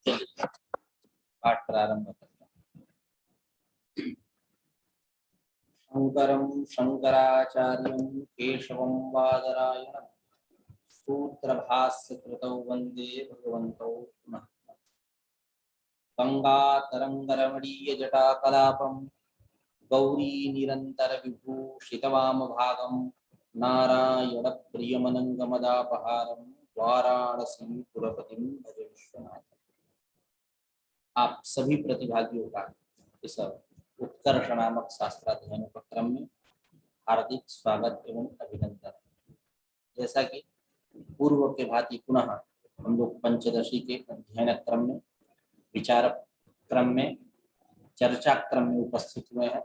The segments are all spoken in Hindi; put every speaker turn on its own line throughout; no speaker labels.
पाठ प्रारंभ करते हैं। शंकरं शंकराचार्यं केशवं बादरायणं सूत्रभाष्यकृतौ वन्दे भगवन्तौ पुनः गंगातरङ्गरमणीयजटाकलापं गौरी निरन्तरविभूषितवामभागं नारायणप्रियमनङ्गमदापहारं वाराणसीपुरपतिं भज विश्वनाथ। आप सभी प्रतिभागियों का इस उत्कर्ष नामक शास्त्राध्ययन उपक्रम में हार्दिक स्वागत एवं अभिनंदन। जैसा कि पूर्व के भांति पुनः हम लोग पंचदशी के अध्ययन क्रम में, विचार क्रम में, चर्चा क्रम में उपस्थित हुए हैं।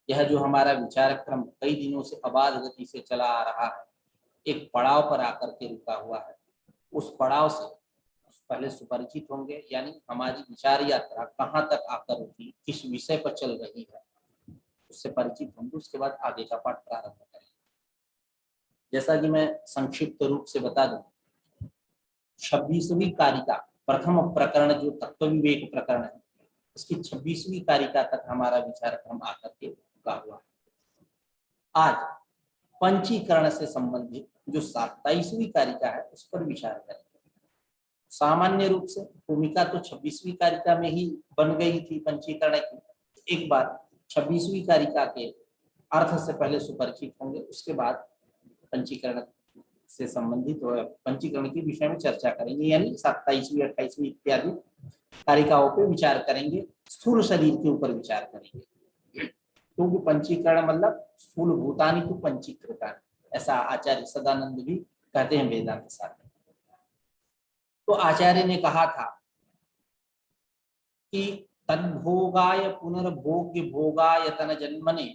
यह जो हमारा विचार क्रम कई दिनों से अबाध गति से चला आ रहा है, एक पड़ाव पर आकर के रुका हुआ है। उस पड़ाव से पहले सुपरिचित होंगे, यानी हमारी विचार यात्रा कहाँ तक आकर रुकी, किस विषय पर चल रही है, उससे परिचित होंगे। उसके बाद आगे का पाठ प्रारंभ करेंगे। जैसा कि मैं संक्षिप्त रूप से बता दूं, 26वीं कारिका प्रथम प्रकरण जो तत्व विवेक प्रकरण है, उसकी 26वीं कारिका तक हमारा विचार क्रम आकर के रुका हुआ है। आज पंचीकरण से संबंधित जो 27वीं कारिका है उस पर विचार करेंगे। सामान्य रूप से भूमिका तो 26वीं कारिका में ही बन गई थी पंचीकरण की। एक बार 26वीं कारिका के अर्थ से पहले सुपरिचित होंगे, उसके बाद पंचीकरण से संबंधित पंचीकरण के विषय में चर्चा करेंगे, यानी 27वीं 28वीं इत्यादि कारिकाओं पे विचार करेंगे। स्थूल शरीर के ऊपर विचार करेंगे, क्योंकि पंचीकरण मतलब स्थूल भूतानि तो पंचीकृतानि, ऐसा आचार्य सदानंद भी कहते हैं वेदांत शास्त्र। तो आचार्य ने कहा था कि तद्भोगाय पुनर्भोग्य भोगायतन जन्मने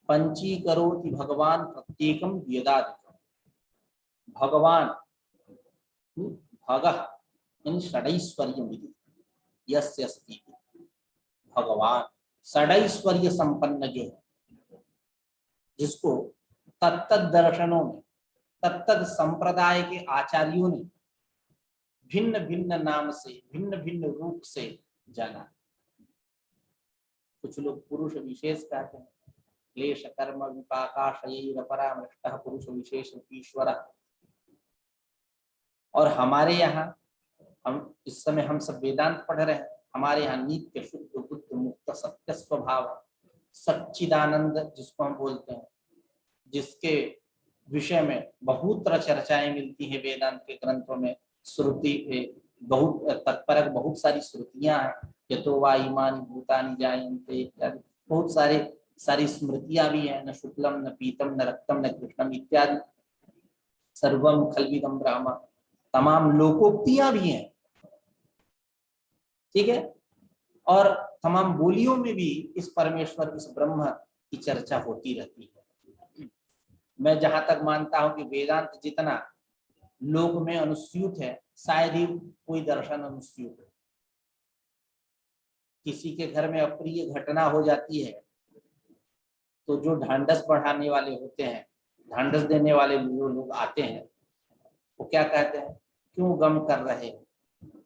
पंचीकरोति भगवान प्रत्येकम वेदाधिकम। भगवान भगः इन षडैश्वर्यमिति यस्य अस्ति। भगवान षडैश्वर्य संपन्न जो है, जिसको तत्त दर्शनों में, तत्त संप्रदाय के आचार्यों ने भिन्न भिन्न नाम से, भिन्न भिन्न रूप से जाना। कुछ लोग पुरुष विशेष कहते हैं, क्लेश कर्म विपाकाशयैरपरामृष्टः पुरुष विशेष ईश्वर। और हमारे यहाँ हम इस समय हम सब वेदांत पढ़ रहे हैं। हमारे यहाँ नित्य शुद्ध बुद्ध मुक्त सत्य स्वभाव सच्चिदानंद जिसको हम बोलते हैं, जिसके विषय में बहुत्र चर्चाएं मिलती हैं वेदांत के ग्रंथों में। श्रुति बहुत तत्परक बहुत सारी श्रुतियां हैं, यतो वा इमानि भूतानि जायन्ते इत्यादि बहुत सारी स्मृतियां भी हैं। न शुक्लम न पीतम न रक्तम न कृष्णम इत्यादि सर्वम खल्विदम ब्रह्म, तमाम लोकोक्तियां भी हैं, ठीक है। और तमाम बोलियों में भी इस परमेश्वर, इस ब्रह्म की चर्चा होती रहती है। मैं जहां तक मानता हूं कि वेदांत जितना लोक में अनुस्यूत है, शायद ही कोई दर्शन अनुस्यूत है। किसी के घर में अप्रिय घटना हो जाती है तो जो ढांढस बढ़ाने वाले होते हैं, ढांढस देने वाले जो लोग आते हैं, वो क्या कहते हैं, क्यों गम कर रहे हो,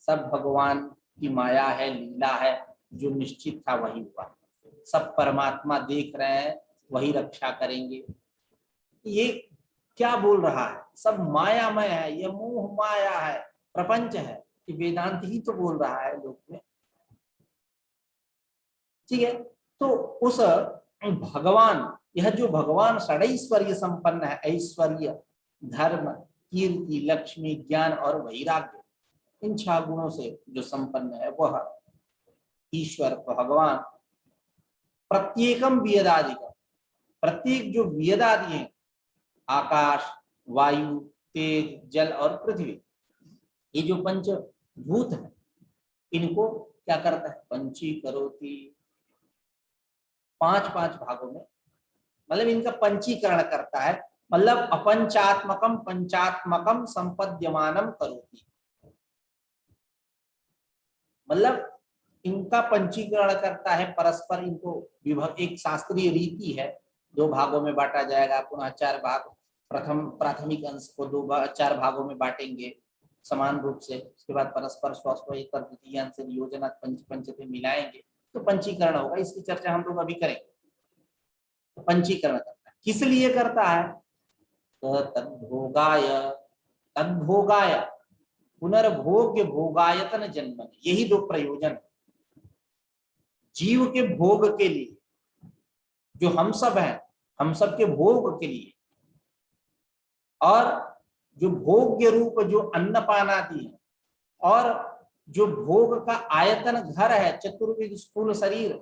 सब भगवान की माया है, लीला है, जो निश्चित था वही हुआ, सब परमात्मा देख रहे हैं, वही रक्षा करेंगे। ये क्या बोल रहा है, सब मायामय है, ये मोह माया है, प्रपंच है, कि वेदांत ही तो बोल रहा है लोक में, ठीक है। तो उस भगवान, यह जो भगवान षडैश्वर्य संपन्न है, ऐश्वर्य, धर्म, कीर्ति, लक्ष्मी, ज्ञान और वैराग्य, इन 6 गुणों से जो संपन्न है, वह ईश्वर भगवान प्रत्येकम वेदाधिकम, प्रत्येक जो वेदादि हैं, आकाश, वायु, तेज, जल और पृथ्वी, ये जो पंचभूत है, इनको क्या करता है, पंचीकरोति, 5-5 भागों में, मतलब इनका पंचीकरण करता है। मतलब अपंचात्मकम पंचात्मकम संपद्यमानम करोति, मतलब इनका पंचीकरण करता है, परस्पर इनको विभक्त। एक शास्त्रीय रीति है, 2 भागों में बांटा जाएगा, पुनः 4 भाग, प्रथम प्राथमिक अंश को 4 भागों में बांटेंगे, समान रूप से। उसके बाद परस्पर स्वस्वेतर द्वितीयांश से योजना पंच पंचते मिलाएंगे तो पंचीकरण होगा। इसकी चर्चा हम लोग अभी करेंगे। तो पंचीकरण करता है, किस लिए करता है? तो तद्भोगाय, तद्भोगाय पुनर्भोग्य भोगायतन जन्म, यही दो प्रयोजन है जीव के भोग के लिए, जो हम सब हैं, हम सब के भोग के लिए, और जो भोग्य रूप जो अन्नपान आदि है, और जो भोग का आयतन घर है, चतुर्विध स्थूल शरीर,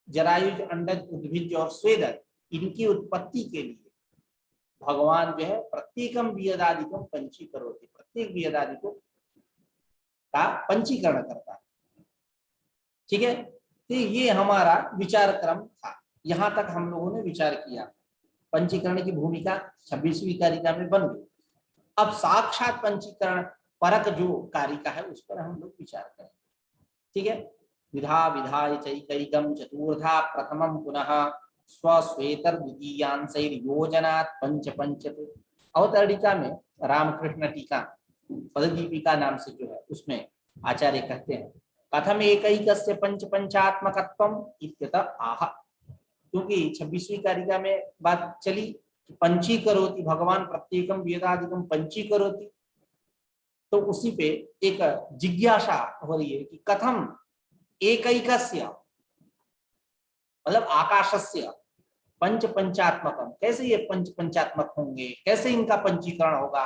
जरायुज, अंडज, उद्भिज और स्वेदज, इनकी उत्पत्ति के लिए भगवान जो है प्रत्येकम वियदादिकम पंचीकरोति, प्रत्येक वियदादि को का पंचीकरण करता है। ठीक है, तो ये हमारा विचार क्रम था। यहां तक हम लोगों ने विचार किया, पंचीकरण की भूमिका 26वीं कारिका में बन गई। अब साक्षात पंचीकरण परक जो कारिका है उस पर हम लोग विचार करें। ठीक है, विधा विधाय चैकैकम चतुर्धा प्रथमम पुनः स्वश्वेतर द्वितीयांशैर योजनात् पंच पंचते। अवतरणिका में रामकृष्ण टीका पददीपिका नाम से जो है उसमें आचार्य कहते हैं कथम एकैकस्य पंच पंचात्मकत्वम इत्यतः आह, क्योंकि 26वीं कारिका में बात चली पंचीकरोति, भगवान प्रत्येकम वेदादिकम पंचीकरोति, तो उसी पे एक जिज्ञासा हो रही है कि कथम एकैकस्य मतलब आकाशस्य पंच पंचात्मकम, कैसे ये पंच पंचात्मक होंगे, कैसे इनका पंचीकरण होगा,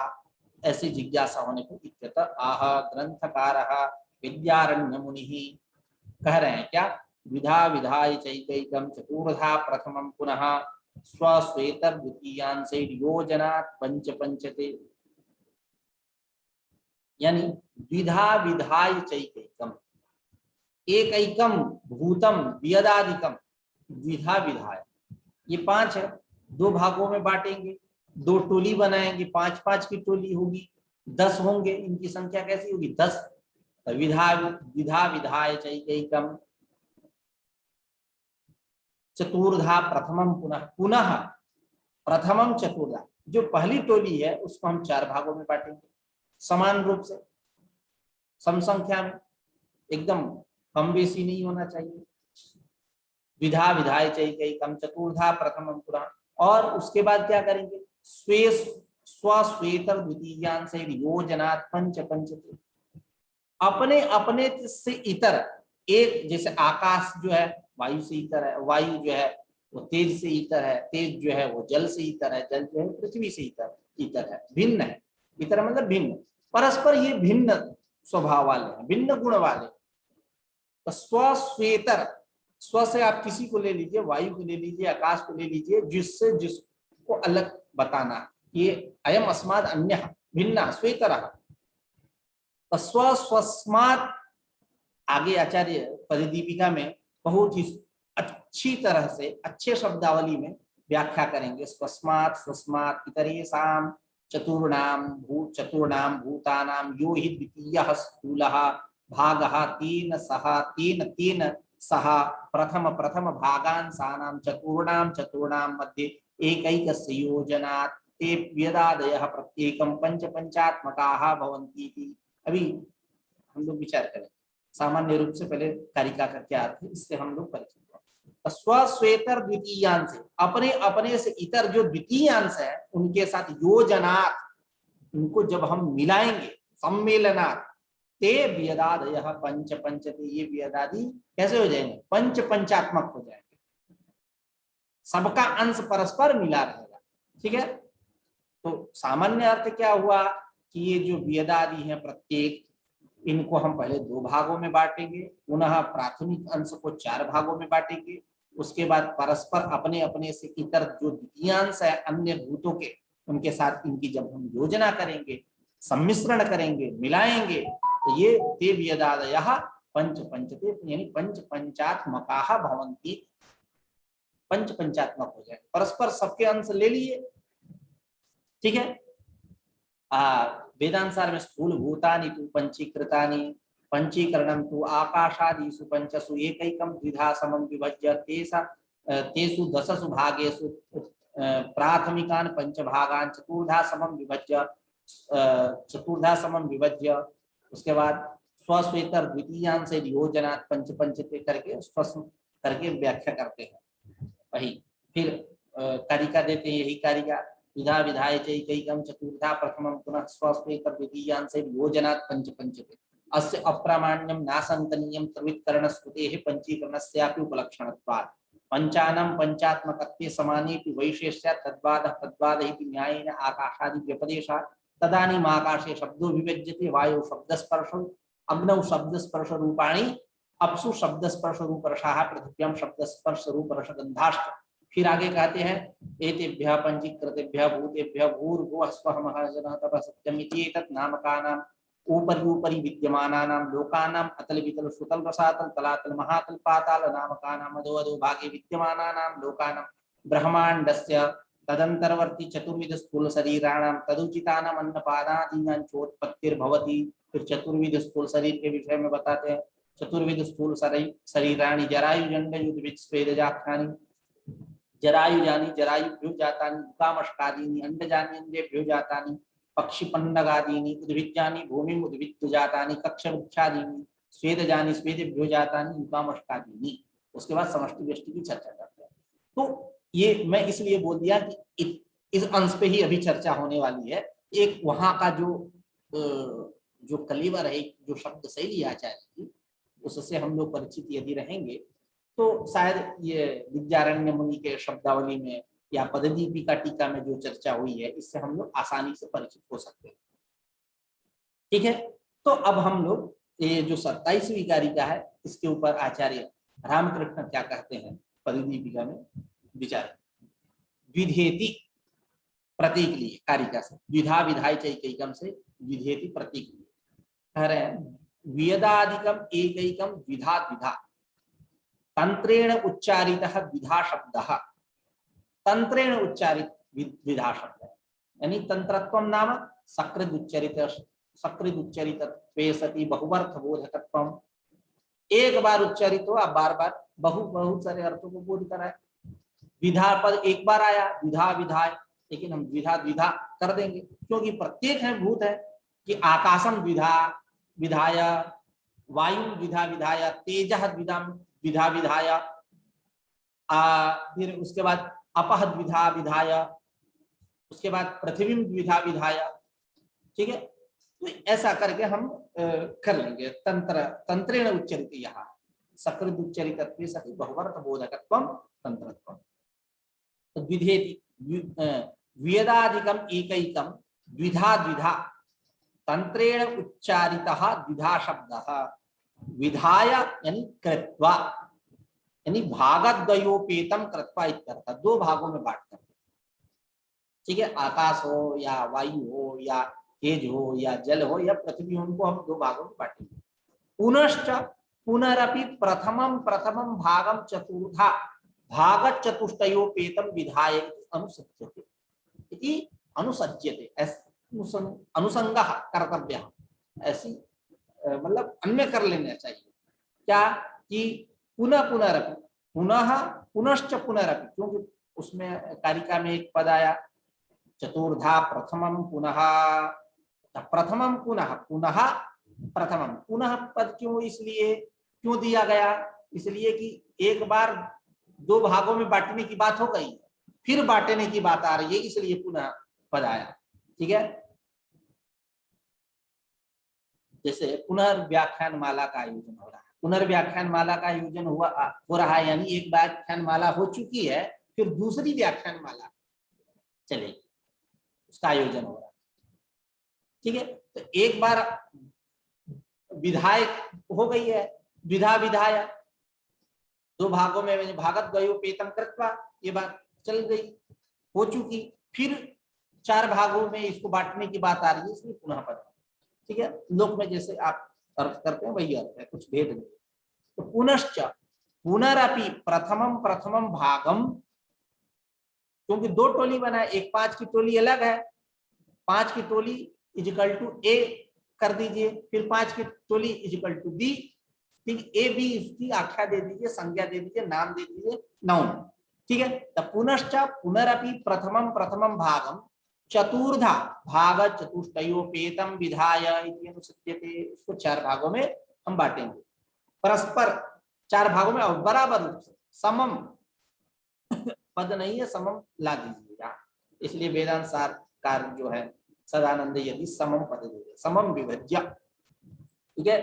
ऐसी जिज्ञासा होने को इत्यतः आह ग्रंथकारः विद्यारण्य मुनि कह रहे हैं क्या, विधा विधाय चैकैकम चतुर्धा प्रथमम पुनः स्वश्वेतर द्वितीयांशैर योजनात् पंच पंचते, यानी विधा विधाय चैकैकम, एकैकम भूतम वियदादिकम, विधा विधाय, ये 5 है, 2 भागों में बांटेंगे, 2 टोली बनाएंगे, 5-5 की टोली होगी, 10 होंगे, इनकी संख्या कैसी होगी 10। विधा विधा विधाय चैकैकम चतुर्धा प्रथमम पुनः, पुनः प्रथमम चतुर्धा, जो पहली टोली है उसको हम 4 भागों में बांटेंगे समान रूप से, सम संख्या में, एकदम कम बेसी नहीं होना चाहिए। विधा विधाय चैकैकम चतुर्धा प्रथमम पुनः, और उसके बाद क्या करेंगे, स्वश्वेतर द्वितीयांशैर योजनात् पंच पंचते, अपने अपने से इतर एक, जैसे आकाश जो है वायु से इतर है, वायु जो है वो तेज से इतर है, तेज जो है वो जल से इतर है, जल जो है पृथ्वी से इतर है, भिन्न है। इतर मतलब भिन्न, परस्पर ये भिन्न स्वभाव वाले हैं, भिन्न गुण वाले। तो स्वश्वेतर, स्व से आप किसी को ले लीजिए, वायु को ले लीजिए, आकाश को ले लीजिए, जिससे जिसको अलग बताना, ये अयम अस्माद अन्य भिन्न श्वेतर, स्वस्मात्, आगे आचार्य परिदीपिका में बहुत ही अच्छी तरह से अच्छे शब्दावली में व्याख्या करेंगे। स्वस्मात् स्वस्मात् इतरेषां चतुर्णाम भूतानां यो हि द्वितीयः स्थूलः भागः तेन सह प्रथम भागांसानां चतुर्णां मध्ये एकैकस्य योजनात् ते वेदादयः प्रत्येकं पंच पंचात्मकाः भवन्ति इति। अभी हम लोग विचार करें सामान्य रूप से, पहले कारिका का क्या अर्थ है इससे हम लोग परिचित हो। स्वश्वेतर द्वितीयांश, अपने अपने से इतर जो द्वितीयांश है उनके साथ योजनात्, उनको जब हम मिलाएंगे, सम्मेलनात्, ते वेदादयः पंच पंचते, ये वेदादि कैसे हो जाएंगे, पंच पंचात्मक हो जाएंगे, सबका अंश परस्पर मिला रहेगा। ठीक है, तो सामान्य अर्थ क्या हुआ कि ये जो वेदादि हैं प्रत्येक, इनको हम पहले 2 भागों में बांटेंगे, पुनः प्राथमिक अंश को 4 भागों में बांटेंगे, उसके बाद परस्पर अपने अपने से इतर जो द्वितीयांश है अन्य भूतों के, उनके साथ इनकी जब हम योजना करेंगे, सम्मिश्रण करेंगे, मिलाएंगे, तो ये ते वेदादयः पंच पंचते, यानी पंच पंचात्मकाः भवन्ति, पंच पंचात्मक हो जाए, परस्पर सबके अंश ले लिए। ठीक है, वेदांसार में स्थूल भूतानि तु पंचीकृतानि, पंचीकरणं तु आकाशादिषु पंचसु एकैकं द्विधा समं विभज्य तेषु 10सु भागेषु प्राथमिकान् पंचभागान् चतुर्धा समं विभज्य चतुर्धा समम विभज्य, उसके बाद स्वश्वेतर द्वितीयांश से योजनात् पंच पंचते करके स्वस्थ करके व्याख्या करते हैं। वही फिर कारिका देते हैं, यही कारिका विधा विधाय चैकैकं चतुर्धा प्रथमं पुनः स्वश्वेतर द्वितीयांश से योजनात् पंच पंचते अस्य अप्रामाण्यं नासंकनीयं त्रिवितकरणस्कृतेः पंचीकरणस्यापि उपलक्षणत्वात् पंचानां पंचात्मकत्वे समानेपि वैशेष्यात् तद्वादः तद्वादः इति न्यायेन आकाशादि व्यपदेशात् तदानीम् आकाशे शब्दो विभज्यते वायौ शब्दस्पर्शौ अग्नौ शब्दस्पर्श रूपाणि अपसु शब्दस्पर्श रूपरसाः पृथिव्यां शब्दस्पर्श रूपरसगन्धाश्च। फिर आगे कहते हैं एतेभ्यः पंचीकृतेभ्यः भूतेभ्यः भूर्भुवः स्वः महाजनः तपः सत्यमिति एतत् नामकानाम् ऊपरी विद्यमानानां लोकानाम् अतल वितल सुतल रसातल तलातल महातल पाताल नामकानाम् अधो अधो भागे विद्यमानानां लोकानां ब्रह्माण्डस्य तदंतरवर्ती चतुर्विध स्थूल शरीराणां तदुचितानां अन्नपादादीनां चोत्पत्तिर्भवति। फिर चतुर्विध स्थूल शरीर के विषय में बताते हैं। चतुर्विध स्थूल शरीराणि जरायुजंडयुद्विज स्वेदजाख्यानि जरायुजानि जरायुभ्यो जातानि कामष्टादीनि अंडजानि अंडेभ्यो जातानि पक्षिपंडगादीनि उद्भिज्जानि भूमिं उद्भिज्य जातानि कक्षवृक्षादीनि स्वेदजानि स्वेदेभ्यो जातानि कामष्टादीनि। उसके बाद समष्टि व्यष्टि की चर्चा करते हैं। तो ये मैं इसलिए बोल दिया कि इस अंश पे ही अभी चर्चा होने वाली है। एक वहां का जो कलीवर है, जो शब्द शैली आचार्य की, उससे हम लोग परिचित यदि रहेंगे तो शायद ये विद्यारण्य मुनि के शब्दावली में या पददीपिका टीका में जो चर्चा हुई है, इससे हम लोग आसानी से परिचित हो सकते हैं। ठीक है, तो अब हम लोग ये जो 27वीं कारिका है, इसके ऊपर आचार्य रामकृष्ण क्या कहते हैं पददीपिका में विचार। द्विधेति प्रतीक लिए कारिका से, द्विधा विधाय चैकैकम से द्विधेति प्रतीक लिए कह रहे हैं। वियदादिकम एकैकम द्विधा द्विधा तंत्रेण उच्चारितः द्विधा शब्दः। तंत्रेण उच्चारित द्विधा शब्द यानी तंत्रत्वम नाम सकृद उच्चरितत्वे सति बहुवर्थ बोधकत्वम। एक बार उच्चारित हो, आप बार बार बहुत सारे अर्थों को बोध कराए। विधा पद एक बार आया, विधा विधाय, लेकिन हम द्विधा द्विधा कर देंगे क्योंकि प्रत्येक है भूत है कि आकाशम द्विधा विधाय, वायु द्विधा विधाय, तेजः द्विधा विधाय, फिर उसके बाद अपह द्विधा विधाय, उसके बाद पृथ्वी द्विधा विधाय। ठीक है, तो ऐसा करके हम कर लेंगे। तंत्रेण उच्चरित, यहाँ सकृद उच्चरितत्वे सति बहुवर्थ बोधकत्वम तंत्रत्वम। तो द्विधेति वियदादिकम एकैकम द्विधा द्विधा तंत्रेण उच्चारितः द्विधा शब्दः विधाय यानी कृत्वा यानी भागद्वयोपेतम कृत्वा इत्यर्थ, दो भागों में बांट कर। ठीक है, आकाश हो या वायु हो या तेज हो या जल हो या पृथ्वी हो, उनको हम दो भागों में बांटेंगे। पुनश्च पुनरपि प्रथमम प्रथमम भागम चतुर्धा भाग चतुष्टयोपेतम विधाय अनुसज्यते इति अनुसज्यते, अनुसंगः कर्तव्य, ऐसी मतलब अन्य कर लेना चाहिए। क्या कि पुनः पुनरपि, पुनः पुनश्च पुनरपि, क्योंकि उसमें कारिका में एक पद आया चतुर्धा प्रथमम पुनः, प्रथमम पुनः पुनः प्रथमम, पुनः पद क्यों इसलिए क्यों दिया गया? इसलिए कि एक बार दो भागों में बांटने की बात हो गई, फिर बांटने की बात आ रही है, इसलिए पुनः पद आया। ठीक है, जैसे पुनर्व्याख्यान माला का आयोजन हो रहा है, पुनर्व्याख्यान माला का आयोजन हो रहा है, यानी एक व्याख्यान माला हो चुकी है, फिर दूसरी व्याख्यान माला चलेगी, उसका आयोजन हो रहा है। ठीक है, तो एक बार विधायक हो गई है, विधा विधाय, दो भागों में भागद्वयोपेतम कृत्वा, ये बात चल गई, हो चुकी, फिर चार भागों में इसको बांटने की बात आ रही है, इसलिए पुनः पद। ठीक है, लोक में जैसे आप अर्थ करते हैं वही अर्थ है, कुछ भेद नहीं। तो पुनश्च पुनरपि प्रथमम प्रथमम भागम, क्योंकि दो टोली बना है, एक 5 की टोली अलग है, 5 की टोली इजिकल टू ए कर दीजिए, फिर 5 की टोली इजिकल टू बी। ठीक, ए बी इसकी आख्या दे दीजिए, संज्ञा दे दीजिए, नाम दे दीजिए, नाउन। ठीक है, तो पुनश्च पुनरपि प्रथमम प्रथमम भागम चतुर्धा भाग चतुष्टयोपेतम विधाय इति अनुसज्यते। उसको 4 भागों में हम बांटेंगे, परस्पर 4 भागों में, और बराबर रूप से। समम पद नहीं है, समम ला दीजिएगा, इसलिए वेदांत सारकार जो है सदानंद यदि समम पद दे, समम विभज्य। ठीक है,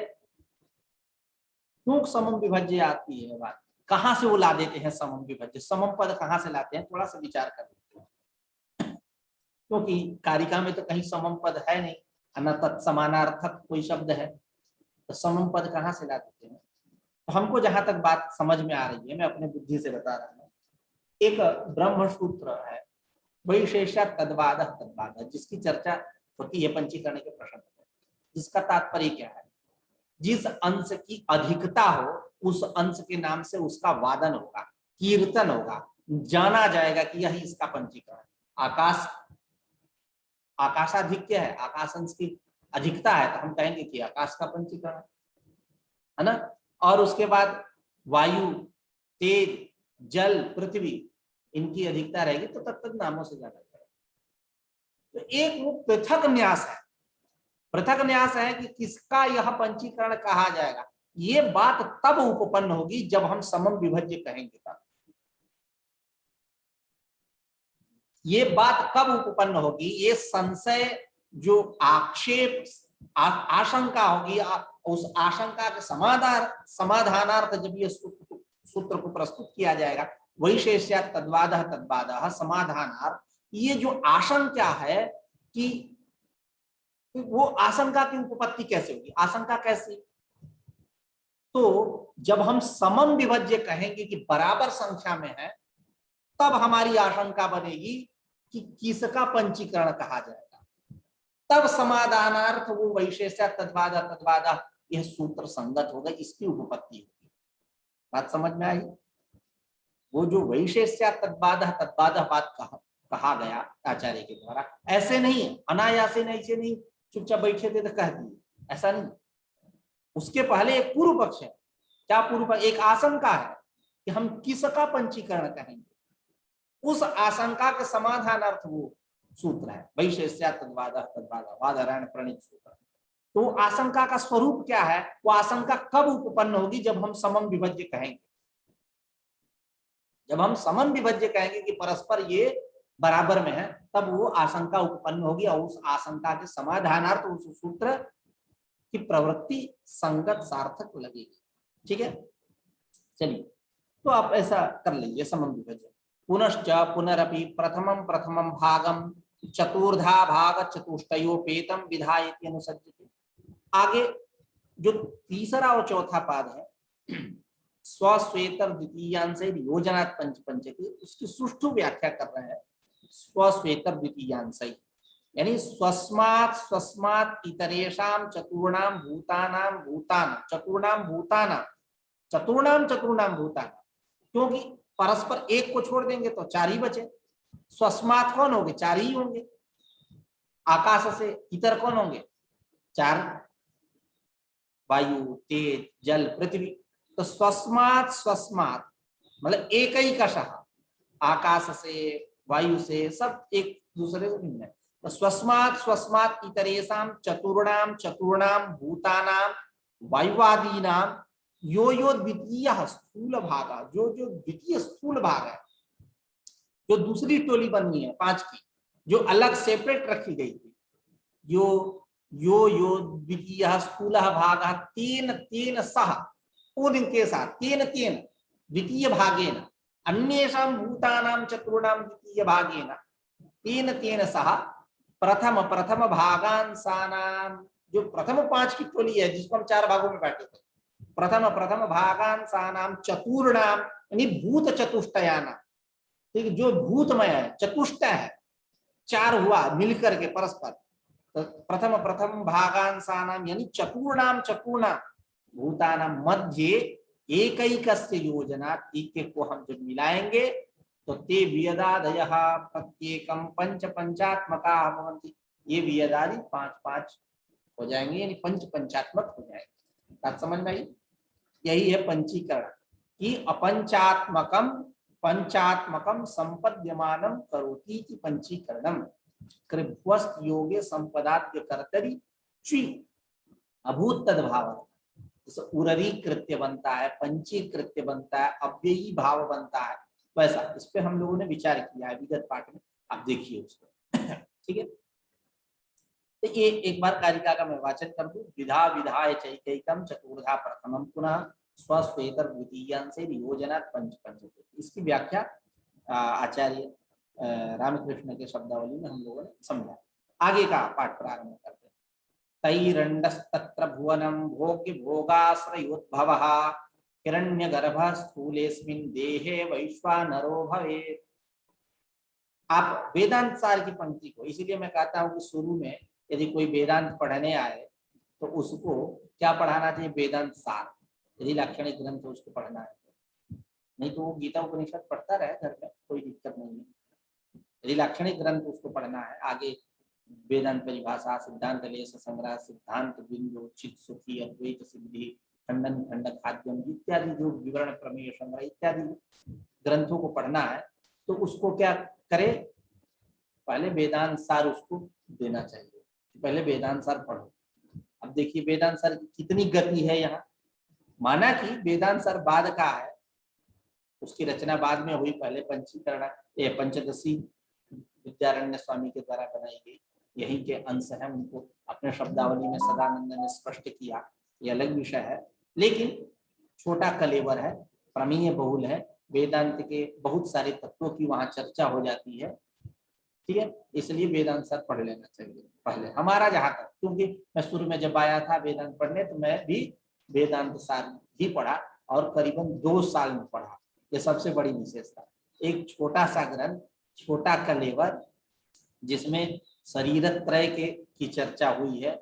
क्यों समम विभज्य आती है बात, कहां से वो ला देते हैं समम विभज्य, समम पद कहां से लाते हैं, थोड़ा सा विचार कर लेते हैं। क्योंकि कारिका में तो कहीं समम पद है नहीं, न तत्समानार्थक कोई शब्द है, तो समम पद कहां से ला देते हैं। तो हमको जहां तक बात समझ में आ रही है, मैं अपने बुद्धि से बता रहा हूँ, एक ब्रह्म सूत्र है वैशेष्य तद्वाद तद्वाद, जिसकी चर्चा होती है पंचीकरण के प्रश्न में। जिसका तात्पर्य क्या है, जिस अंश की अधिकता हो उस अंश के नाम से उसका वादन होगा, कीर्तन होगा, जाना जाएगा कि यही इसका पंचीकरण। आकाश, आकाशाधिक्य है, आकाश अंश की अधिकता है तो हम कहेंगे कि आकाश का पंचीकरण है ना। और उसके बाद वायु, तेज, जल, पृथ्वी, इनकी अधिकता रहेगी तो तत्त नामों से जाना जाएगा। तो एक वो पृथक न्यास है, पृथक न्यास है कि किसका यह पंचीकरण कहा जाएगा। ये बात तब उपपन्न होगी जब हम समम विभज्य कहेंगे तब। ये बात कब उपपन्न होगी, ये संशय जो आक्षेप आशंका होगी, उस आशंका के समाधानार्थ जब ये सूत्र को प्रस्तुत किया जाएगा, वैशेष्य तद्वादः तद्वादः समाधानार्थ, ये जो आशंका है कि वो आशंका की उपपत्ति कैसे होगी, आशंका कैसी, तो जब हम समम विभज्य कहेंगे कि बराबर संख्या में है, तब हमारी आशंका बनेगी कि किसका पंचीकरण कहा जाएगा, तब समाधानार्थ वो वैशेष्य तद्वादः तद्वादः यह सूत्र संगत होगा, इसकी उपपत्ति होगी। बात समझ में आई। वो जो वैशेष्य तद्वादः तद्वादः बात कहा गया आचार्य के द्वारा, ऐसे नहीं अनायासे नहीं, ऐसे नहीं चुपचाप बैठे थे तो कह दिए, ऐसा नहीं। उसके पहले एक पूर्व पक्ष है। क्या पूर्व पक्ष? एक आशंका है कि हम किसका पंचीकरण कहेंगे, उस आशंका के समाधानार्थ वो सूत्र है वैशेष्य तद्वादः तद्वादः वादरायण प्रणीत सूत्र। तो आशंका का स्वरूप क्या है, वो आशंका कब उपपन्न होगी, जब हम समम विभज्य कहेंगे। जब हम समम विभज्य कहेंगे कि परस्पर ये बराबर में है, तब वो आशंका उत्पन्न होगी और उस आशंका के समाधानार्थ उस सूत्र की प्रवृत्ति संगत सार्थक लगेगी। ठीक है, चलिए, तो आप ऐसा कर लीजिए समम विभज्य। पुनश्च पुनरपि प्रथमम प्रथमम भागम चतुर्धा भाग चतुष्टयोपेतम विधाय इति अनुसज्यते। आगे जो तीसरा और चौथा पाद है, स्वश्वेतर द्वितीयांश योजनात् पंच पंचति, उसकी सुष्ठु व्याख्या कर रहे हैं। स्वश्वेतर द्वितीयांश यानी स्वस्मात् स्वस्मात् इतरेषां चतुर्णाम भूतानां भूतान चतुर्णाम भूताना चतुर्णाम चतुर्णाम भूतान, क्योंकि परस्पर एक को छोड़ देंगे तो 4 ही बचे। स्वस्मात् कौन होंगे, 4 ही होंगे। आकाश से इतर कौन होंगे, 4, वायु, तेज, जल, पृथ्वी। तो स्वस्मात् स्वस्मात् मतलब एक ही का शह, आकाश से, वायु से, सब एक दूसरे से भिन्न है। तो स्वस्मात् स्वस्मात् इतरेषां चतुर्णाम चतुर्णाम भूतानां वायुवादीनां यो यो द्वितीय स्थूल भाग, जो जो द्वितीय स्थूल भाग है, जो दूसरी टोली बननी है 5 की, जो अलग सेपरेट रखी गई थी, यो यो यो द्वितीय स्थूल भाग तेन तेन सह, उनके साथ तेन तेन द्वितीय भागेन अन्येषां भूतानां चतुर्णाम द्वितीय भागेन तेन तेन सह प्रथम प्रथम भागांसानां, जो प्रथम 5 की टोली है जिसको हम 4 भागों में बांटे थे, प्रथम प्रथम भागांसानां चतुर्णाम यानी भूत चतुष्टयाना, ठीक, जो भूतमय है, चतुष्टय है, 4 हुआ मिलकर के परस्पर। तो प्रथम प्रथम भागांसानां यानी चतुर्णाम चतुर्णाम भूतानां मध्ये एकैकस्य योजना, एक को हम जब मिलाएंगे तो ते वियदादयः प्रत्येकम पंच पंचात्मका भवन्ति, ये वियदादि 5-5 हो जाएंगे, यानी पंच पंचात्मक हो जाएंगे। बात समझ में आई। यही है पंचीकरण कि अपंचात्मकम पंचात्मकम संपद्यमानम करोति इति पंचीकरणम। कृभ्वस्त योगे संपदाद्य कर्तरी ची अभूत तद्भाव। जैसे उररी कृत्य बनता है, पंची कृत्य बनता है, अव्ययी भाव बनता है, वैसा इस पे हम लोगों ने विचार किया है विगत पाठ में, आप देखिए उसको। ठीक है, तो ये एक बार कारिका का मैं वाचन कर दूं। विधा विधाय चैकैकम चतुर्धा प्रथमम पुनः स्वश्वेतर द्वितीयां से वियोजना पंच पंच। इसकी व्याख्या आचार्य रामकृष्ण के शब्दावली में हम लोगों ने समझा। आगे का पाठ प्रारंभ करते हैं। तैरंडस्तत्र भुवनम भोग्य भोगाश्रयोद्भवः हिरण्यगर्भः स्थूलेस्मिन् देहे वैश्वानरो भवेत्। आप वेदांत सार की पंक्ति को, इसीलिए मैं कहता हूँ कि शुरू में यदि कोई वेदांत पढ़ने आए तो उसको क्या पढ़ाना चाहिए? वेदांत सार। यदि लाक्षणिक ग्रंथ उसको पढ़ना है, नहीं तो वो गीता उपनिषद पढ़ता रहे घर में, कोई दिक्कत नहीं है। यदि लाक्षणिक ग्रंथ उसको पढ़ना है, आगे वेदांत परिभाषा, सिद्धांत लेश संग्रह, सिद्धांत बिंदु, चित सुखी, अद्वैत सिद्धि, खंडन खंड खाद्यम इत्यादि जो विवरण प्रमेय संग्रह इत्यादि ग्रंथों को पढ़ना है, तो उसको क्या करे? पहले वेदांत सार उसको देना चाहिए। पहले वेदांत सार पढ़ो। अब देखिए वेदांत सार की कितनी गति है यहाँ। माना कि वेदांत सार बाद का है, उसकी रचना बाद में हुई, पहले पंचीकरण पंचदशी विद्यारण्य स्वामी के द्वारा बनाई गई, यही के अंश है, उनको अपने शब्दावली में सदानंद ने स्पष्ट किया, ये अलग विषय है। लेकिन छोटा कलेवर है, प्रमेय बहुल है, वेदांत के बहुत सारे तत्वों की वहां चर्चा हो जाती है। ठीक है, इसलिए वेदांत सार पढ़ लेना चाहिए पहले, हमारा जहां तक, क्योंकि मैं शुरू में जब आया था वेदांत पढ़ने तो मैं भी वेदांत सार ही पढ़ा और करीबन 2 साल में पढ़ा। ये सबसे बड़ी विशेषता, एक छोटा सा ग्रंथ, छोटा कलेवर, जिसमें शरीर त्रय के की चर्चा हुई है,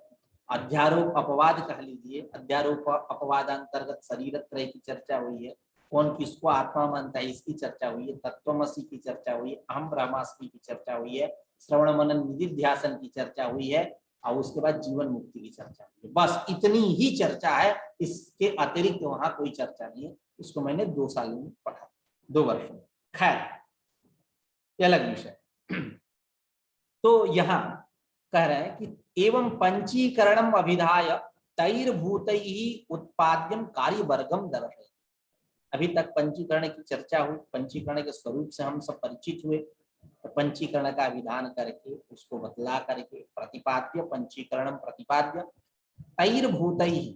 अध्यारोप अपवाद कह लीजिए, अध्यारोप अपवाद अंतर्गत शरीर त्रय की चर्चा हुई है, कौन किसको आत्मा मानता है इसकी चर्चा हुई है, तत्वमसी की चर्चा हुई है, अहम ब्रह्मास्मि की चर्चा हुई है, श्रवण मनन निधिध्यासन की चर्चा हुई है, और उसके बाद जीवन मुक्ति की चर्चा हुई है। बस इतनी ही चर्चा है, इसके अतिरिक्त वहां कोई चर्चा नहीं है। इसको मैंने 2 साल में पढ़ा, 2 वर्ष में। खैर ये अलग विषय। तो यहाँ कह रहे हैं कि एवं पंचीकरणम अभिधाय तैर्भूतैः उत्पाद्यम कार्यवर्गम दर्शय। अभी तक पंचीकरण की चर्चा हुई, पंचीकरण के स्वरूप से हम सब परिचित हुए, तो पंचीकरण का विधान करके उसको बतला करके प्रतिपाद्य पंचीकरणम प्रतिपाद्य तैर्भूतैः,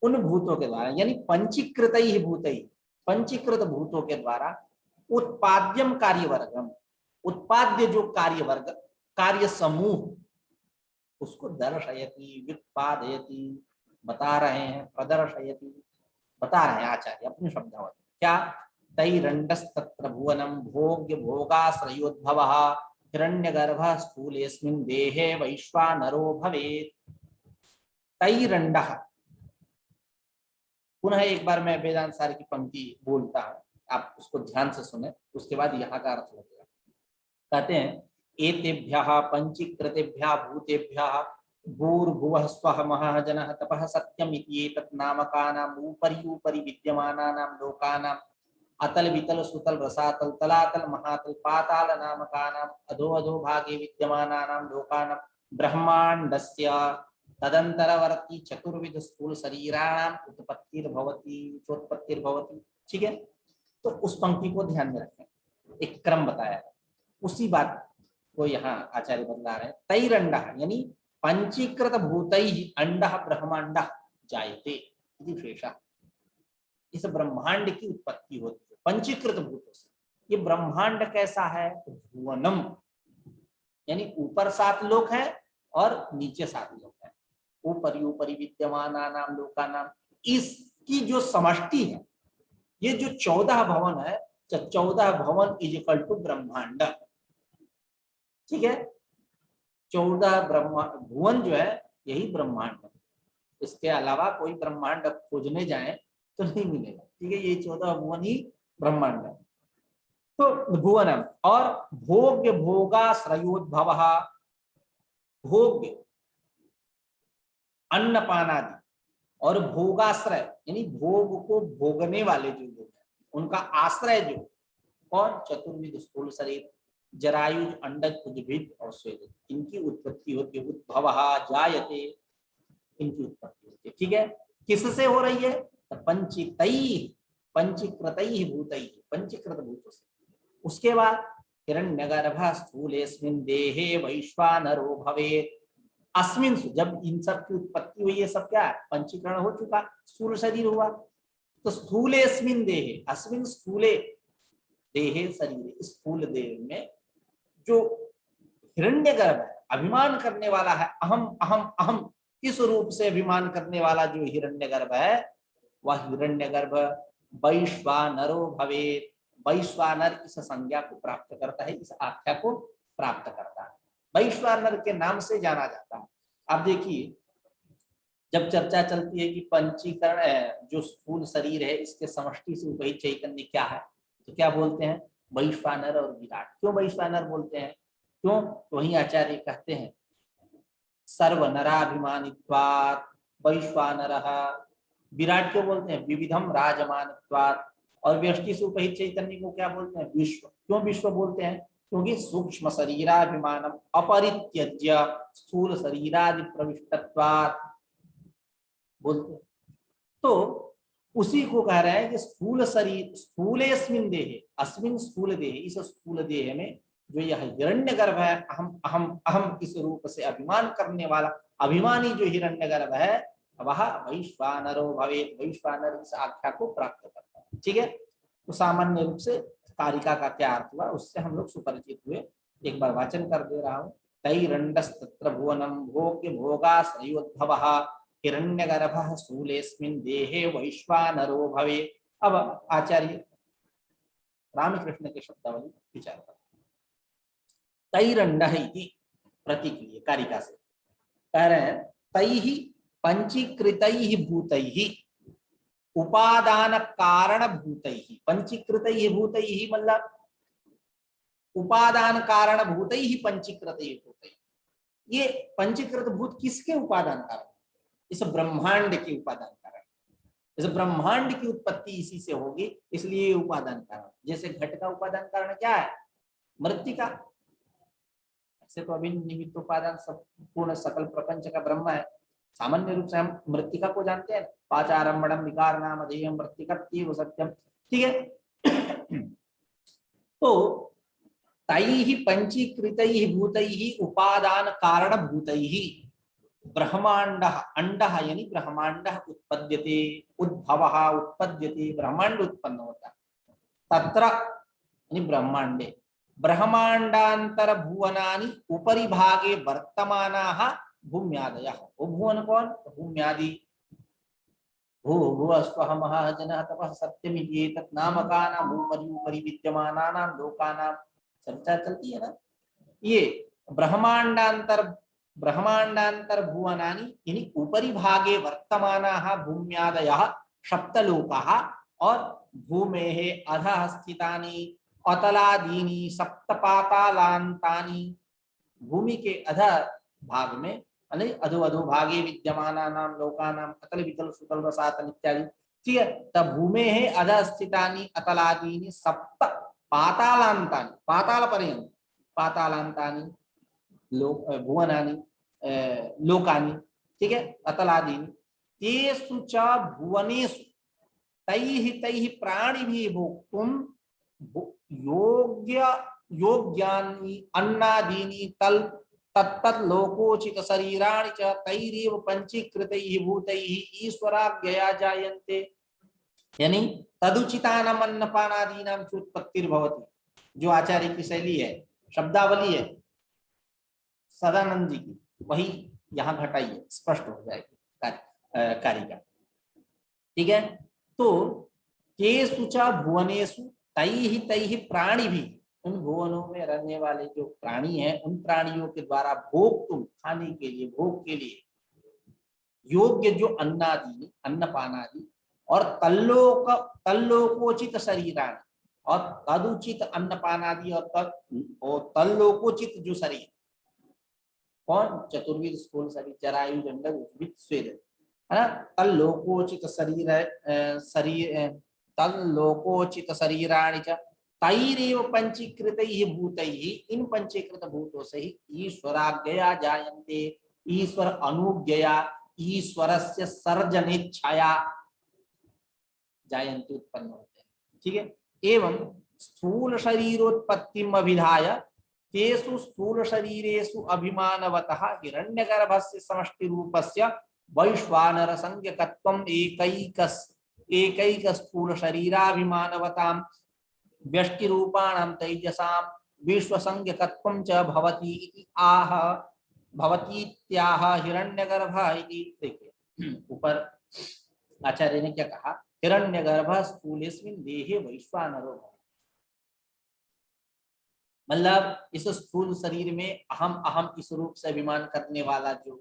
उन भूतों के द्वारा, यानी पंचीकृतैः भूतैः, पंचीकृत भूतों के द्वारा उत्पाद्यम कार्यवर्गम, उत्पाद्य जो कार्य वर्ग, कार्य समूह, उसको दर्शयति व्युत्पादयति, बता रहे हैं, प्रदर्शयति, बता रहे हैं आचार्य अपने शब्दावली। क्या? तैरंडस्तत्र भुवनम भोग्य भोगाश्रयोद्भवः हिरण्यगर्भः स्थूलेस्मिन् देहे वैश्वानरो भवेत्। तैरंडः, पुनः एक बार मैं वेदांत सार की पंक्ति बोलता हूँ, आप उसको ध्यान से सुने, उसके बाद यहाँ का अर्थ लगेगा। कहते हैं एतेभ्यः पंचीकृतेभ्यः भूतेभ्यः भूर्भुवः स्वः महाजनः तपः सत्यम् इति एतत् नामकानाम् ऊपरि ऊपरि विद्यमानानां लोकानाम् अतल वितल सुतल रसातल तलातल महातल पाताल नामकानाम् अधो अधो भागे विद्यमानानां लोकानां ब्रह्माण्डस्य तदंतरवर्ती चतुर्विध स्थूल शरीराणाम उत्पत्तिर्भवति चोत्पत्तिर्भवति। ठीक है, तो उस पंक्ति को ध्यान में रखें, एक क्रम बताया, उसी बात को यहाँ आचार्य बतला रहे हैं। तैरंड यानी पंचीकृत भूतैः अंडः ब्रह्मांड जायते इति शेषः, इस ब्रह्मांड की उत्पत्ति होती है पंचीकृत भूतों से। ये ब्रह्मांड कैसा है? भुवनम, यानी ऊपर 7 लोक है और नीचे 7 लोक है। ऊपरी ऊपरी विद्यमानानां लोकानां, इसकी जो समष्टि है, ये जो 14 भवन है, 14 भवन इज इक्वल टू ब्रह्मांड। ठीक है, 14 भुवन जो है यही ब्रह्मांड है, इसके अलावा कोई ब्रह्मांड खोजने जाए तो नहीं मिलेगा। ठीक है, ये 14 भुवन ही ब्रह्मांड है। तो भुवनम और भोग्य भोगाश्रयोद्भवः, भोग्य अन्नपानादि और भोगाश्रय यानी भोग को भोगने वाले जो लोग हैं उनका आश्रय जो कौन? चतुर्विध स्थूल शरीर, जरायुज, अंडज, उद्भिद और स्वेदज, इनकी उत्पत्ति होती है। उद्भव जायते, इनकी उत्पत्ति होती है। ठीक है, किससे हो रही है? तो पंचितई, पंचीकृतई भूतई, पंचीकृत भूतों से। उसके बाद हिरण्यगर्भ स्थूलेस्मिन् देहे वैश्वानरो भवेत्। अस्मिन, जब इन सब की उत्पत्ति हुई है, सब क्या है? पंचीकरण हो चुका, स्थूल शरीर हुआ। तो स्थूलेस्मिन् देहे, अस्मिन स्थूले देहे शरीर, इस स्थूल देह में जो हिरण्यगर्भ है, अभिमान करने वाला है, अहम अहम अहम, इस रूप से अभिमान करने वाला जो हिरण्यगर्भ है, वह हिरण्यगर्भ वैश्वानरो भवेत्। वैश्वानर इस संज्ञा को प्राप्त करता है, इस आख्या को प्राप्त करता है, वैश्वानर के नाम से जाना जाता है। आप देखिए, जब चर्चा चलती है कि पंचीकरण, जो स्थूल शरीर है, इसके समष्टि से उपहित चैतन्य क्या है, तो क्या बोलते हैं? वैश्वानर और विराट। क्यों वैश्वानर बोलते हैं? क्यों? तो वही आचार्य कहते हैं सर्वनराभिमानित्वात् वैश्वानरः। विराट क्यों बोलते हैं? विविधम राजमानत्वात्। और व्यष्टि से उपहित चैतन्य को क्या बोलते हैं? विश्व। क्यों विश्व बोलते हैं? क्योंकि सूक्ष्म शरीराभिमानम अपरित्यज्य स्थूल शरीरादि प्रविष्टत्वात् बोलते हैं। तो उसी को कह रहे हैं कि स्थूल शरीर, स्थूलेस्मिन् देहे, अस्मिन स्थूल देहे, इस स्थूल देह में जो यह हिरण्यगर्भ है, अहम अहम अहम, इस रूप से अभिमान करने वाला अभिमानी जो हिरण्यगर्भ है, वह वैश्वानरो भवेत्। वैश्वानर इस आख्या को प्राप्त करता है। ठीक है, तो सामान्य रूप से कारिका का क्या अर्थ हुआ, उससे हम लोग सुपरिचित हुए। एक बार वाचन कर दे रहा हूँ। तैरंडस्तत्र भुवनम भोग्य भोगाश्रयोद्भवः हिरण्यगर्भः स्थूलेस्मिन् देहे वैश्वानरो भवेत्। अब आचार्य रामकृष्ण के शब्दावली विचार कर। तैरंड इति प्रतिक्रिया कारिका से कह रहे हैं, तैहि पंचीकृतैहि भूतैहि उपादान कारण भूतैहि। पंचीकृतैहि भूतैहि मतलब उपादान कारण भूतैहि पंचीकृतैहि भूतैहि। ये पंचीकृत भूत किसके उपादान कारण? इस ब्रह्मांड के उपादान कारण। इस ब्रह्मांड की उत्पत्ति इसी से होगी, इसलिए उपादान कारण। जैसे घट का उपादान कारण क्या है? मृत्तिका। ऐसे तो अभी निमित्त उपादान सब पूर्ण सकल प्रपंच का ब्रह्म है। सामान्य रूप से हम मृत्तिका को जानते हैं, पाचारंभणम विकार नाम अधेयम मृत्तिका सत्यम। ठीक है, तो तैहि पंचीकृतैहि भूतैहि उपादान कारण भूतैहि ब्रह्मांडः, अंडः यानी ब्रह्मांड उत्पद्यते, उद्भवः उत्पद्यते, ब्रह्मांड उत्पन्न होता है। तत्र यानी ब्रह्मांडे ब्रह्मांडांतर भुवनानि उपरि भागे वर्तमानाः भूम्यादयः। वो भुवन कौन? भूम्यादि। भू भुवस्वः महाजनः तपः सत्यमिति एतत् नामकानां उपरि उपरि विद्यमानानां लोकानां चर्चा चलती है ना। ये ब्रह्मांडांतर भुवनानि यानी उपरि भागे वर्तमानाः भूम्यादयः सप्तलोकाः और भूमेः अधः स्थितानि अतलादीनि सप्तपातालान्तानि। भूमि के अधः भाग में यानी अधो अधो भागे विद्यमानानां लोकानां अतल वितल सुतल रसातल इत्यादि। ठीक है, तब भूमेः अधः स्थितानि अतलादीनि सप्त पातालान्तानि, पाताल पर्यंत, पातालान्तानि भुवनानि लोकानि। ठीक है, अतलादीनि तेषु च भुवनेषु तैहि तैहि प्राणिभिः भोक्तुं योग्यानि अन्नादीनि तल तत्तत् लोकोचित शरीराणि च तैरेव पंचीकृतैः भूतैः ईश्वराज्ञया जायन्ते। यानी तदुचितानाम् अन्नपानादीनां चोत्पत्तिर्भवति। जो आचार्य की शैली है, शब्दावली है सदानंद जी की, वही यहाँ घटाइए, स्पष्ट हो जाएगी कारिका। ठीक है, तो केषु च भुवनेषु तैहि तैहि प्राणिभिः, उन भुवनों में रहने वाले जो प्राणी हैं, उन प्राणियों के द्वारा भोक्तुम, खाने के लिए, भोग के लिए योग्य जो अन्नादि, अन्नपानादि और तल्लोकोचित शरीराणि और तदुचित अन्नपानादि और तल्लोकोचित जो शरीर, कौन? चतुर्विध स्थूल शरीर, जरायु जंडक उद्भिद स्वेद, है ना। तल्लोकोचित शरीर तल्लोकोचित शरीराणि च तैरेव पंचीकृतैः भूतैः, इन पंचीकृत भूतों से ही ईश्वराज्ञया जायन्ते, ईश्वर अनुज्ञया ईश्वरस्य सर्जनेच्छाया जायन्ते, उत्पन्न होते हैं। ठीक है। एवं स्थूल शरीरोत्पत्तिम अभिधाय तेषु स्थूल शरीरेषु अभिमानवतः हिरण्यगर्भस्य समष्टि रूपस्य वैश्वानर संज्ञकत्वम् एकैक स्थूल शरीराभिमानवतां व्यष्टि रूपाणां तैजसां विश्वसंज्ञकत्वं च भवति इति आह भवतीत्याह हिरण्यगर्भः इति। देखिए ऊपर आचार्य ने क्या कहा, हिरण्यगर्भः स्थूलेस्मिन् देहे वैश्वानरो, मतलब इस स्थूल शरीर में अहम अहम इस रूप से अभिमान करने वाला जो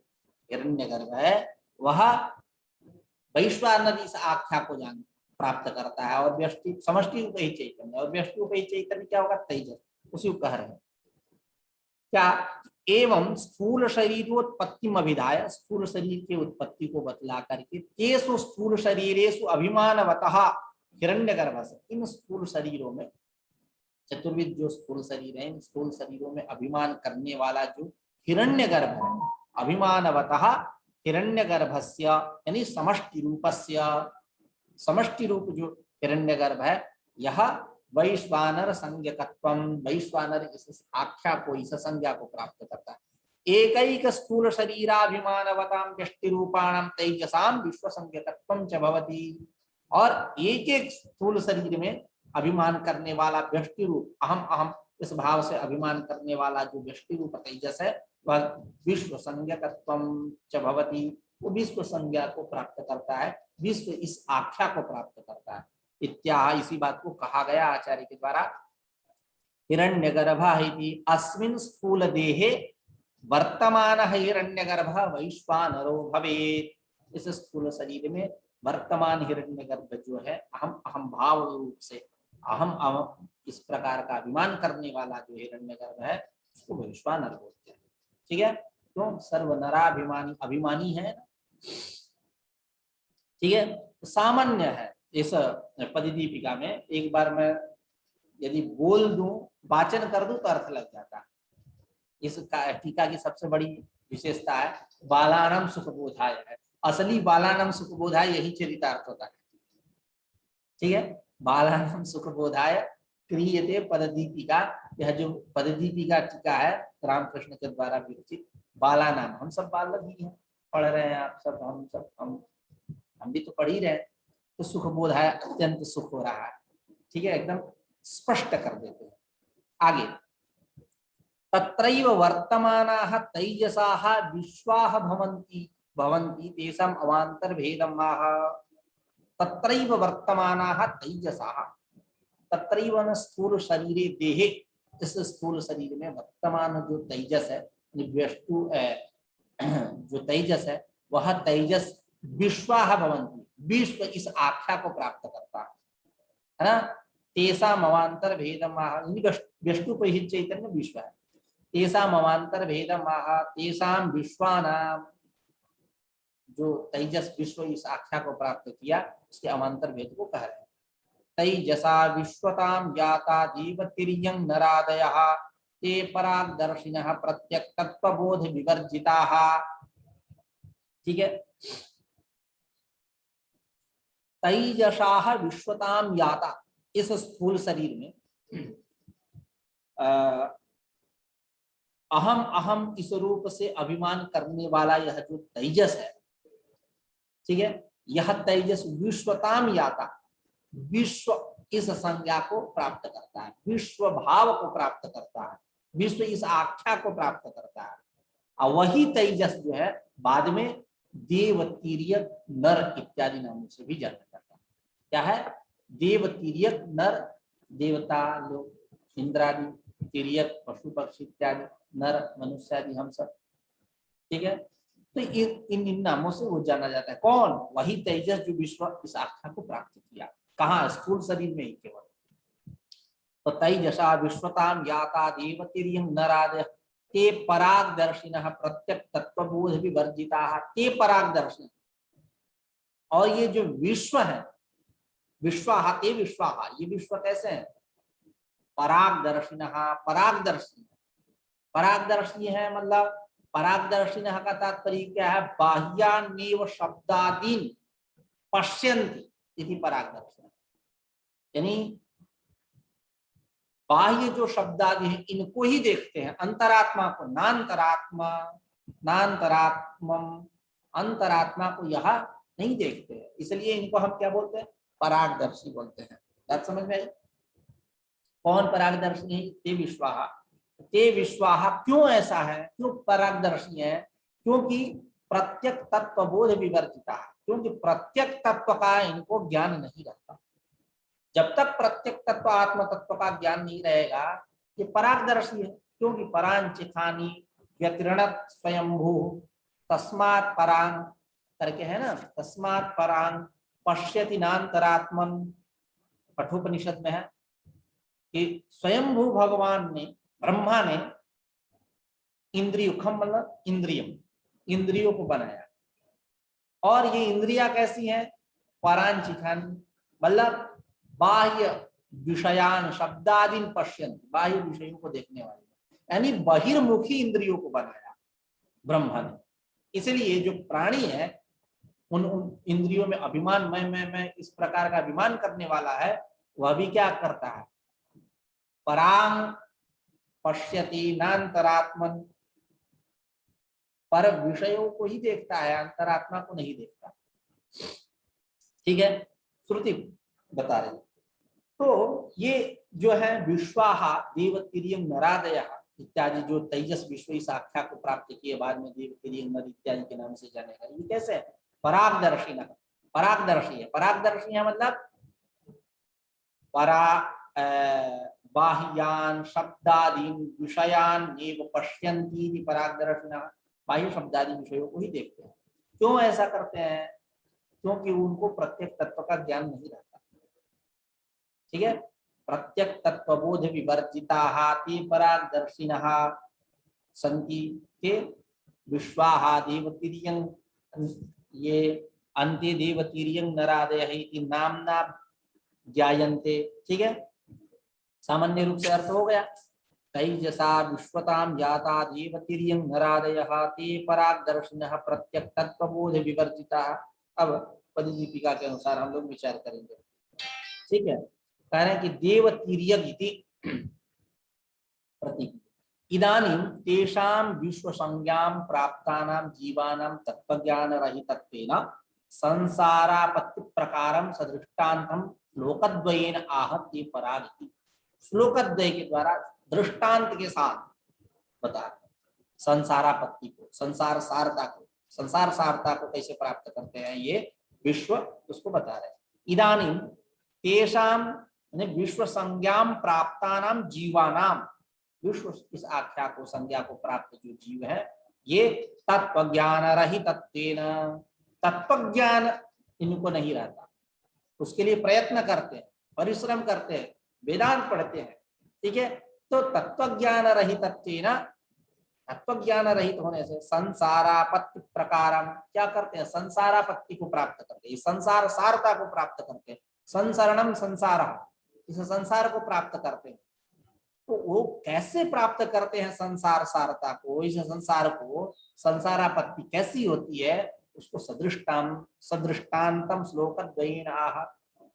हिरण्यगर्भ है वह वैश्वानर इस आख्या को जान प्राप्त करता है। और व्यष्टि समष्टि रूप ही चैतन्य, और व्यष्टि रूप ही चैतन्य क्या होगा, तेजस, उसी को कह रहे हैं क्या। एवं स्थूल शरीरोत्पत्ति अभिधाय, स्थूल शरीर के उत्पत्ति को बतला करके तेषु स्थूल शरीरेषु अभिमानवतः हिरण्यगर्भ से, इन स्थूल शरीरों में, चतुर्विध जो स्थूल शरीर है, इन स्थूल शरीरों में अभिमान करने वाला जो हिरण्यगर्भ है, अभिमानवतः हिरण्यगर्भस्य यानी समष्टि रूपस्य, समष्टि रूप जो हिरण्यगर्भ है यह वैश्वानर संज्ञकत्वम, वैश्वानर इस आख्या को, इस संज्ञा को प्राप्त करता है। एकैक स्थूल शरीराभिमानवतां व्यष्टि रूपाणां तैजसां विश्व संज्ञकत्वं च भवति, और एक एक स्थूल शरीर में अभिमान करने वाला व्यष्टि रूप, अहम अहम इस भाव से अभिमान करने वाला जो व्यष्टि रूप तेजस है वह विश्व संज्ञकत्वं च भवति, वो विश्व संज्ञा को प्राप्त करता है, विश्व इस आख्या को प्राप्त करता है। इत्याह, इसी बात को कहा गया आचार्य के द्वारा, हिरण्यगर्भः इति अस्मिन् स्थूल देहे वर्तमान हिरण्यगर्भः वैश्वानरो भवेत्। इस स्थूल शरीर में वर्तमान हिरण्यगर्भ जो है अहम अहम भाव रूप से अहम अहम इस प्रकार का अभिमान करने वाला जो हिरण्यगर्भ है उसको वैश्वानर बोलते हैं। ठीक है, तो सर्वनराभिमानी अभिमानी है। ठीक है, सामान्य है इस पददीपिका में, एक बार मैं यदि बोल दूं, वाचन कर दूं तो अर्थ लग जाता है। इस टीका की सबसे बड़ी विशेषता है बालानम सुखबोधाय है। असली बालानम सुखबोधाय यही चरितार्थ होता है। ठीक है, बालानम सुखबोधाय क्रियते पददीपिका, यह जो पददीपिका टीका है रामकृष्ण के द्वारा विरचित, बालानाम, हम सब बालक ही हैं, पढ़ रहे हैं आप सब, हम भी तो पढ़ ही रहे हैं, तो सुखबोध है, अत्यंत सुख हो रहा है। ठीक है, एकदम स्पष्ट कर देते हैं। आगे, तत्रैव वर्तमानाः तैजसाः विश्वाः भवन्ति तेषाम् अवान्तर भेदम् आह। तत्रैव वर्तमानाः तैजसाः, तत्रैव स्थूल शरीरे देहे, इस स्थूल शरीर में वर्तमान जो तेजस है, व्यष्टु जो तेजस है वह तेजस विश्वाः भवन्ति, विश्व इस आख्या को प्राप्त करता है ना। तेषाम् अवान्तर भेदम् आह, व्यष्टु को ही चैतन्य विश्व है। तेषाम् अवान्तर भेदम् आह, तेषाम् विश्वानाम, जो तेजस विश्व इस आख्या को प्राप्त किया उसके अवान्तर भेद को कह रहे हैं। तैजसा विश्वतां ज्ञाता देवतिर्यं नरादयः ते परागदर्शिनः प्रत्यक् तत्त्वबोध विवर्जिताः। ठीक है, तैजसाः विश्वतां याता, इस स्थूल शरीर में अहम अहम इस रूप से अभिमान करने वाला यह जो तेजस है, ठीक है, यह तेजस विश्वताम याता, विश्व इस संज्ञा को प्राप्त करता है, विश्व भाव को प्राप्त करता है, विश्व इस आख्या को प्राप्त करता है। और वही तेजस जो है बाद में देव, तिर्यक, नर इत्यादि नामों से भी जाना जाता है। क्या है? देव, तिर्यक, नर, देवता लोग, इंद्रादि, तिर्यक पशु पक्षी इत्यादि, नर मनुष्य आदि हम सब। ठीक है, तो इन नामों से वो जाना जाता है। कौन? वही तेजस जो विश्व इस आख्या को प्राप्त किया। कहाँ? स्थूल शरीर में ही केवल। तो तैजसा विश्वताम याता देवतिर्यं नरादयः ते परागदर्शिनः प्रत्यक्ष तत्वबोध विवर्जिताः। ते परागदर्शिनः, और ये जो विश्व है, विश्वाहा ते विश्वाहा, ये विश्व कैसे है? परागदर्शिनः, परागदर्शी, परागदर्शी है मतलब परागदर्शिनः का तात्पर्य क्या है? बाह्यान्येव शब्दादीन पश्यन्ति इति परागदर्शिनः, यानी बाह्य जो शब्द आदि है इनको ही देखते हैं, अंतरात्मा को, नान्तरात्मा, नान्तरात्मम, अंतरात्मा को यह नहीं देखते हैं, इसलिए इनको हम क्या बोलते हैं? परागदर्शी बोलते हैं। बात समझ में आई? कौन परागदर्शी है? ते विश्वाहा। ते विश्वाहा क्यों ऐसा है, क्यों परागदर्शी है? क्योंकि प्रत्यक तत्व बोध विवर्जिता, क्योंकि प्रत्यक तत्व का इनको ज्ञान नहीं रहता। जब तक प्रत्येक तत्व आत्म तत्व का ज्ञान नहीं रहेगा, ये परागदर्शी है। क्योंकि परांचिखानी व्यतिरणत स्वयंभू तस्मात् परांग करके है ना, तस्मात् परांग पश्यति नान्तरात्मन, कठोपनिषद में है कि स्वयंभू भगवान ने, ब्रह्मा ने इंद्रियुखम मतलब इंद्रियम, इंद्रियों को बनाया। और ये इंद्रियां कैसी हैं? परांचिखानी मतलब बाह्य विषयान शब्दादीन पश्यन्ति, बाह्य विषयों को देखने वाले, यानी बहिर्मुखी इंद्रियों को बनाया ब्रह्मा ने। इसलिए जो प्राणी है उन इंद्रियों में अभिमान, मैं इस प्रकार का अभिमान करने वाला है, वह भी क्या करता है? परांग पश्यति नान्तरात्मन, पर विषयों को ही देखता है, अंतरात्मा को नहीं देखता। ठीक है, श्रुति बता रही। तो ये जो है विश्वाहा देवतिरियं नरादय इत्यादि, जो तेजस विश्व इस आख्या को प्राप्त किए, बाद में देवतिरियं नर इत्यादि के नाम से जानेगा। ये कैसे है? परागदर्शी न, परागदर्शी है। परागदर्शी है मतलब परा बाह्यान शब्दादीन विषयान एव पश्यन्ति परागदर्शिनः, बाह्य शब्दादि विषयों को ही देखते हैं। क्यों ऐसा करते हैं? क्योंकि उनको प्रत्येक तत्व का ज्ञान नहीं रहता। ठीक है, प्रत्यक तत्वबोध विवर्जिता ते परागदर्शिनः सन्ति के विश्वाहा देवतिरियं, ये अन्ते देवतिरियं नरादयः इति नामना ज्ञायन्ते। ठीक है, सामान्य रूप से अर्थ हो गया। तैजसा विश्वतां जाता देवतिरियं नरादयः ते परागदर्शिनः प्रत्यक तत्वबोध विवर्जिताः। अब पददीपिका के अनुसार हम लोग विचार करेंगे। ठीक है, कह रहे हैं कि देवतीर्यग इति प्रतीक इदानीं तेषां विश्वसंज्ञां प्राप्तानां जीवानां तत्त्वज्ञान रहितत्वेन संसारापत्ति प्रकारं सदृष्टान्तं श्लोकद्वयेन आहत्य पराग इति। श्लोकद्वय के द्वारा दृष्टांत के साथ बता रहे संसारापत्ति को, संसार सारता को, संसार सारता को कैसे प्राप्त करते हैं ये विश्व, उसको बता रहे हैं। इदानीं तेषां विश्व संज्ञाम प्राप्तानाम जीवानाम, विश्व इस आख्या को, संज्ञा को प्राप्त जो जीव है, ये तत्व ज्ञान रहितत्वेन, तत्व ज्ञान इनको नहीं रहता, उसके लिए प्रयत्न करते हैं, परिश्रम करते हैं, वेदांत पढ़ते हैं। ठीक है, तो तत्व ज्ञान रहितत्वेन, तत्व ज्ञान रहित होने से संसारापत्ति प्रकारम, क्या करते हैं? संसारापत्ति को प्राप्त करते हैं, संसार सारता को प्राप्त करते हैं। संसरणम संसार, इस संसार को प्राप्त करते हैं। तो वो कैसे प्राप्त करते हैं संसार सारता को, इस संसार को? संसारापत्ति कैसी होती है उसको सदृष्टान्तम श्लोकद्वयेन आह,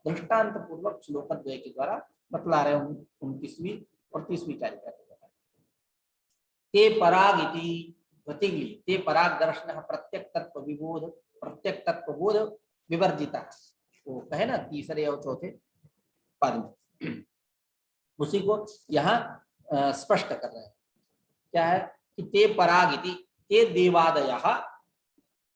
दृष्टांत पूर्वक श्लोकद्वय के द्वारा बतला रहे हैं 29वीं और 30वीं कारिका। ते पराग इति प्रतिगली, ते पराग दर्शन प्रत्यक तत्व विबोध, प्रत्यक तत्व बोध विवर्जिता, वो कहे ना तीसरे और चौथे पद में, उसी को यहाँ स्पष्ट कर रहे हैं। क्या है कि ते पराग इति, ते देवादयः,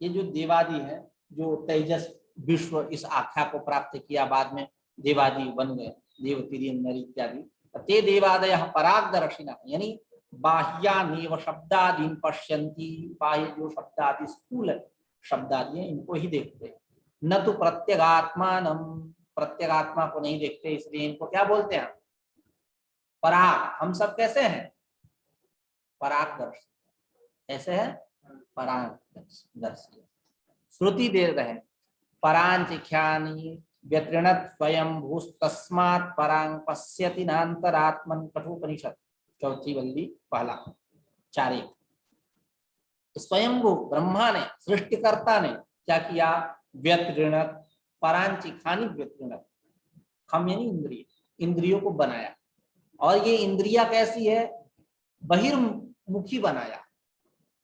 ये जो देवादि है, जो तेजस विश्व इस आख्या को प्राप्त किया, बाद में देवादि बन गए, देवतिरियं नर इत्यादि। ते देवादयः परागदर्शिनः, यानी बाह्यानेव शब्दादीन पश्यन्ति, बाह्य जो शब्दादि स्थूल शब्दादि हैं इनको ही देखते हैं। न तो प्रत्यगात्मानम, प्रत्यगात्मा को नहीं देखते, इसलिए इनको क्या बोलते हैं? पराग। हम सब कैसे हैं? परागदर्शी। कैसे है? परागदर्शी। श्रुति दे रहे हैं परांचिख्यानि व्यतृणत् स्वयं भूस्तस्मात् परां पश्यति नान्तरात्मन् कठोपनिषद चौथी वल्ली पहला 4:1। स्वयंभू ब्रह्मा ने सृष्टिकर्ता ने क्या किया, व्यतृणत परांची खानी, व्यतृणत खम यानी इंद्रिय, इंद्रियों को बनाया। और ये इंद्रिया कैसी है, बहिर्मुखी बनाया।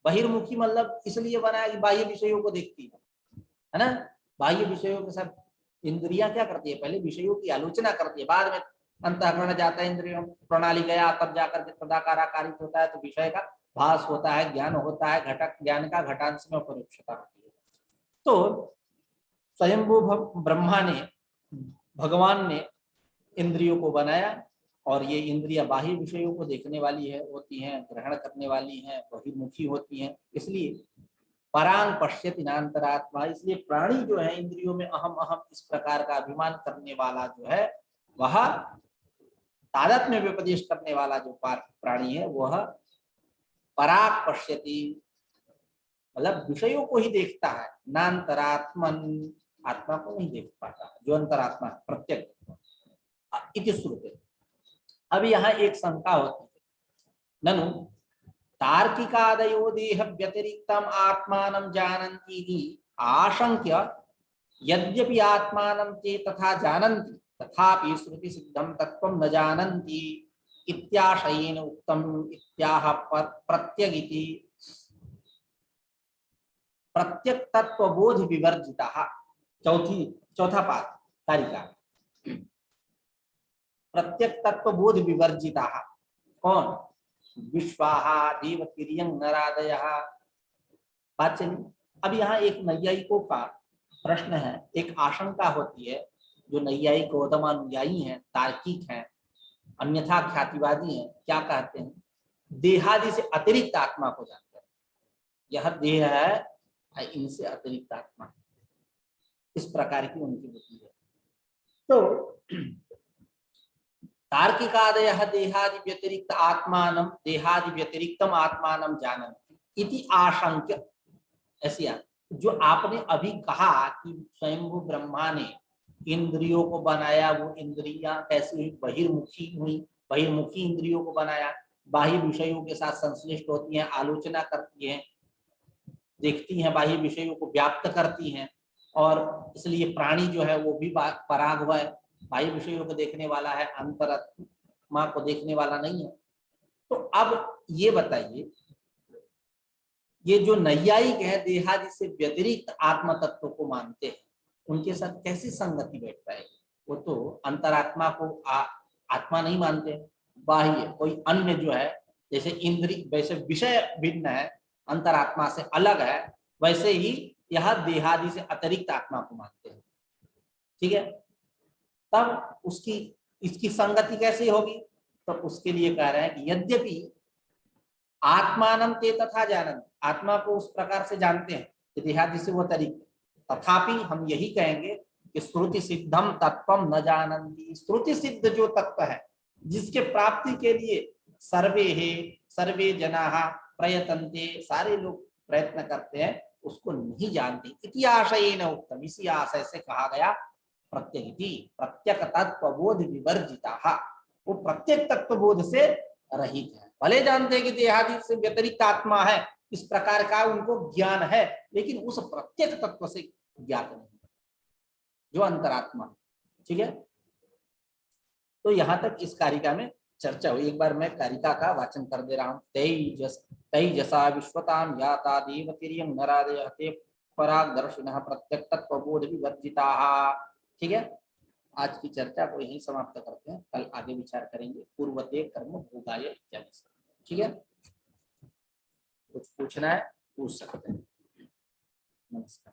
बहिर्मुखी मतलब इसलिए बनाया कि बाह्य विषयों को देखती है ना। बाह्य विषयों के साथ इंद्रियां क्या करती है, पहले विषयों की आलोचना करती है, बाद में अंतःकरण जाता है, इंद्रियों प्रणाली गया, तब जाकर के तदाकार आकारित होता है, तो विषय का भास होता है, ज्ञान होता है, घटक ज्ञान का घटांश में परोक्षता होती है। तो स्वयंभू ब्रह्मा ने, भगवान ने इंद्रियों को बनाया, और ये इंद्रियां बाह्य विषयों को देखने वाली है होती हैं, ग्रहण करने वाली हैं, बहिर्मुखी होती हैं। इसलिए परांग पश्यति नान्तरात्मा, इसलिए प्राणी जो है इंद्रियों में अहम अहम इस प्रकार का अभिमान करने वाला जो है, वह तादात्म्य में व्यपदेश करने वाला जो प्राणी है, वह पराग पश्यति मतलब विषयों को ही देखता है, नान्तरात्मन आत्मा को नहीं देख पाता, जो अंतरात्मा प्रत्यक्ष इति श्रुते। अब यहाँ एक शंका होती है, ननु तार्किकादयो देह व्यतिरिक्तम आत्मानं जानन्ति इति आशंक्य यद्यपि आत्मानं ते तथा जानन्ति तथापि श्रुति सिद्धं तत्त्वं न जानन्ति इत्याशयेन उक्तम् इत्याह प्रत्यगिति प्रत्यक तत्वबोध विवर्जिता। चौथा पाद कारिका, प्रत्यक तत्वबोध विवर्जिता कौन, विश्वाहा देवतिर्यं नरादयः। बात चली। अब यहाँ एक नैयायिकों का प्रश्न है, एक आशंका होती है, जो नैयायिक गौतमानुयायी हैं, तार्किक हैं, अन्यथा ख्यातिवादी हैं, क्या कहते हैं, देहादि से अतिरिक्त आत्मा को जानते हैं। यह देह है, इनसे अतिरिक्त आत्मा, इस प्रकार की उनकी बुद्धि है। तो तार्किकादयः देहादि व्यतिरिक्त आत्मानं देहादि व्यतिरिक्तम आत्मानं जानन्ति इति आशंक्य, ऐसी जो आपने अभी कहा कि स्वयंभू ब्रह्मा ने इंद्रियों को बनाया, वो इंद्रियां कैसी हुई, बहिर्मुखी हुई, बहिर्मुखी इंद्रियों को बनाया, बाह्य विषयों के साथ संश्लिष्ट होती हैं, आलोचना करती हैं, देखती हैं, बाह्य विषयों को व्याप्त करती हैं, और इसलिए प्राणी जो है वो भी पराग हुआ है, बाह्य विषयों को देखने वाला है, अंतरात्मा को देखने वाला नहीं है। तो अब ये बताइए, ये जो नैयायिक है देहादि से व्यतिरिक्त आत्म तत्व को मानते हैं, उनके साथ कैसी संगति बैठ पाएगी। वो तो अंतरात्मा को आत्मा नहीं मानते, बाह्य कोई अन्य जो है, जैसे इंद्रिय, वैसे विषय भिन्न है, अंतरात्मा से अलग है, वैसे ही यह देहादि से अतिरिक्त आत्मा को मानते हैं। ठीक है, तब उसकी इसकी संगति कैसे होगी, तो उसके लिए कह रहे हैं कि यद्यपि आत्मानं ते तथा जानन्ति, आत्मा को उस प्रकार से जानते हैं कि देहादि से वो तरीके, तथापि हम यही कहेंगे कि श्रुति सिद्धम तत्वम न जानन्ति, श्रुति सिद्ध जो तत्व है, जिसके प्राप्ति के लिए सर्वे जनाः प्रयतन्ते, सारे लोग प्रयत्न करते हैं, उसको नहीं जानते। इति आशयेन उक्तम, इसी आशय से कहा गया प्रत्यगिति, प्रत्यक तत्वबोध विवर्जिता, वो प्रत्येक तत्वबोध से रहित है। भले जानते हैं कि देहादि से व्यतिरिक्त आत्मा है, इस प्रकार का उनको ज्ञान है, लेकिन उस प्रत्येक तत्व से ज्ञात नहीं, जो अंतरात्मा। ठीक है, तो यहां तक इस कारिका में चर्चा हुई। एक बार मैं कारिका का वाचन कर दे रहा हूँ। तेजसा विश्वतां याता देवतिर्यं नरादयः ते परागदर्शिनः प्रत्यक तत्वबोध विवर्जिताः। ठीक है, आज की चर्चा को यहीं समाप्त करते हैं, कल आगे विचार करेंगे पूर्वते कर्म भोगाय इत्यादि से। ठीक है, कुछ पूछना है पूछ सकते हैं। नमस्कार।